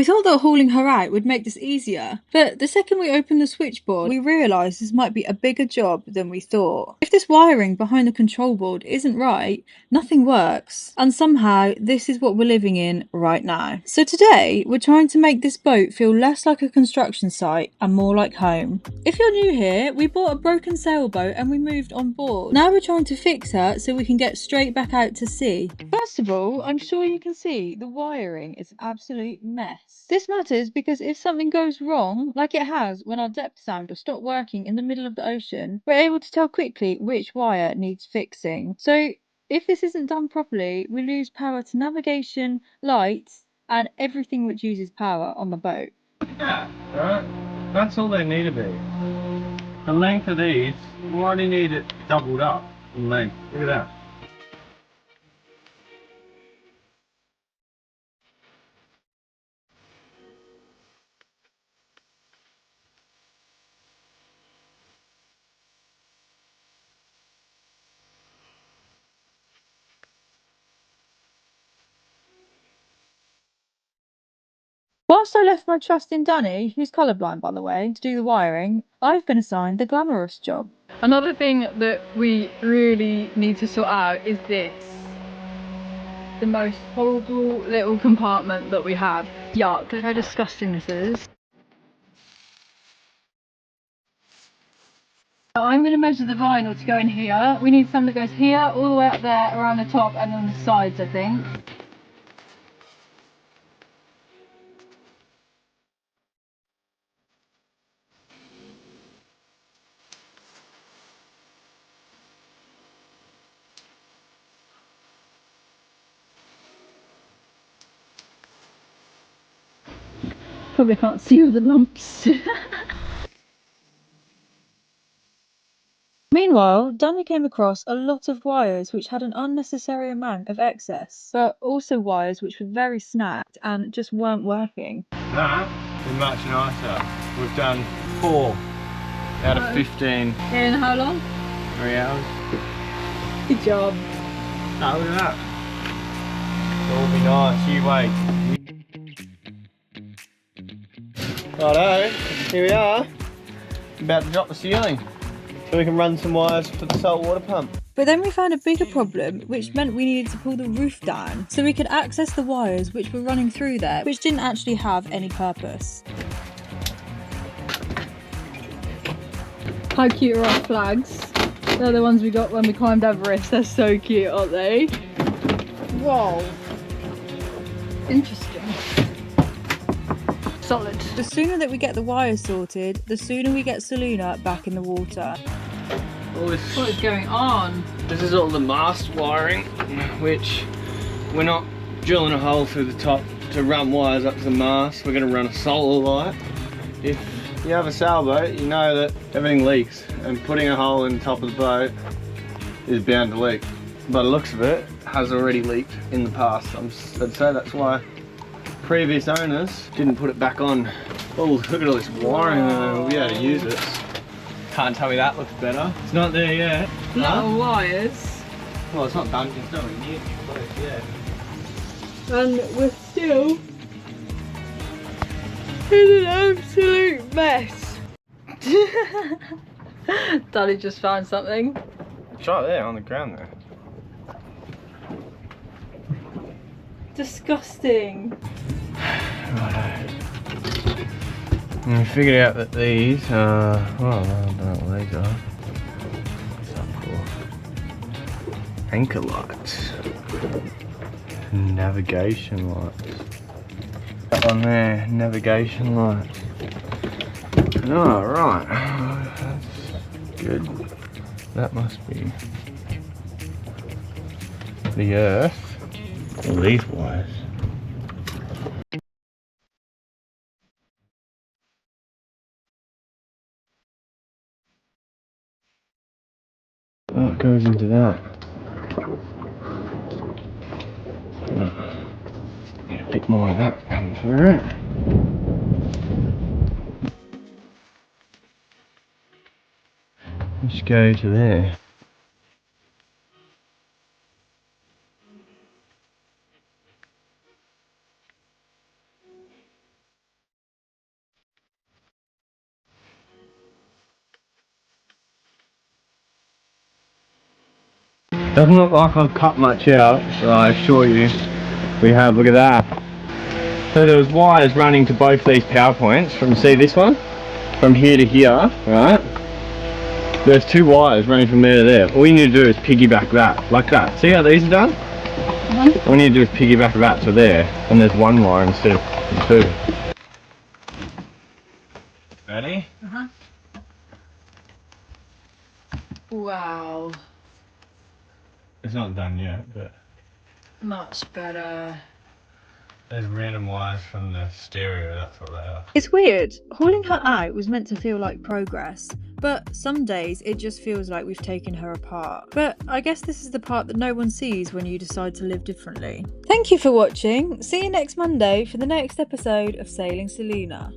We thought that hauling her out would make this easier, but the second we opened the switchboard, we realised this might be a bigger job than we thought. If this wiring behind the control board isn't right, nothing works, and somehow this is what we're living in right now. So today, we're trying to make this boat feel less like a construction site and more like home. If you're new here, we bought a broken sailboat and we moved on board. Now we're trying to fix her so we can get straight back out to sea. First of all, I'm sure you can see the wiring is an absolute mess. This matters because if something goes wrong, like it has when our depth sounder stopped working in the middle of the ocean, we're able to tell quickly which wire needs fixing. So if this isn't done properly, we lose power to navigation, lights, and everything which uses power on the boat. Yeah, right. That's all they need to be. The length of these, we already need it doubled up in length. Look at that. Whilst I left my trust in Danny, who's colourblind by the way, to do the wiring, I've been assigned the glamorous job. Another thing that we really need to sort out is this. The most horrible little compartment that we have. Yuck, look how disgusting this is. I'm going to measure the vinyl to go in here. We need some that goes here, all the way up there, around the top and on the sides I think. Probably can't see all the lumps. Meanwhile, Danny came across a lot of wires which had an unnecessary amount of excess, but also wires which were very snapped and just weren't working. That is much nicer. We've done 4 out of 15. In how long? 3 hours. Good job. Oh, look at that. It'll all be nice. You wait. Righto, here we are. About to drop the ceiling. So we can run some wires for the saltwater pump. But then we found a bigger problem, which meant we needed to pull the roof down so we could access the wires which were running through there, which didn't actually have any purpose. How cute are our flags? They're the ones we got when we climbed Everest. They're so cute, aren't they? Whoa. Interesting. Solid. The sooner that we get the wires sorted, the sooner we get Soluna back in the water. What is going on? This is all the mast wiring, which we're not drilling a hole through the top to run wires up to the mast. We're going to run a solar light. If you have a sailboat, you know that everything leaks, and putting a hole in the top of the boat is bound to leak. By the looks of it, has already leaked in the past. I'd say that's why previous owners didn't put it back on. Oh, look at all this wiring, we'll be able to use it. Can't tell me that looks better. It's not there yet. Little wires. Well, it's not done, it's nowhere near close yet. And we're still in an absolute mess. Daddy just found something. It's right there on the ground there. Disgusting. Righto. And we figured out that these are, well, I don't know what these are. What's that for? Anchor lights. Navigation lights. That one there, navigation lights. Oh, right. That's good. That must be the earth. All these wires. Oh, it goes into that. Need a bit more of that coming through it. Let's go to there. Doesn't look like I've cut much out, but I assure you we have. Look at that. So there was wires running to both these power points from, see this one? From here to here, right? There's 2 wires running from there to there. All you need to do is piggyback that, like that. See how these are done? All you need to do is piggyback that to there, and there's 1 wire instead of 2. Ready? Uh-huh. Wow. It's not done yet, but Much better. there's random wires from the stereo, that's what they are. It's weird. Hauling her out was meant to feel like progress, but some days it just feels like we've taken her apart. But I guess this is the part that no one sees when you decide to live differently. Thank you for watching. See you next Monday for the next episode of Sailing Soluna.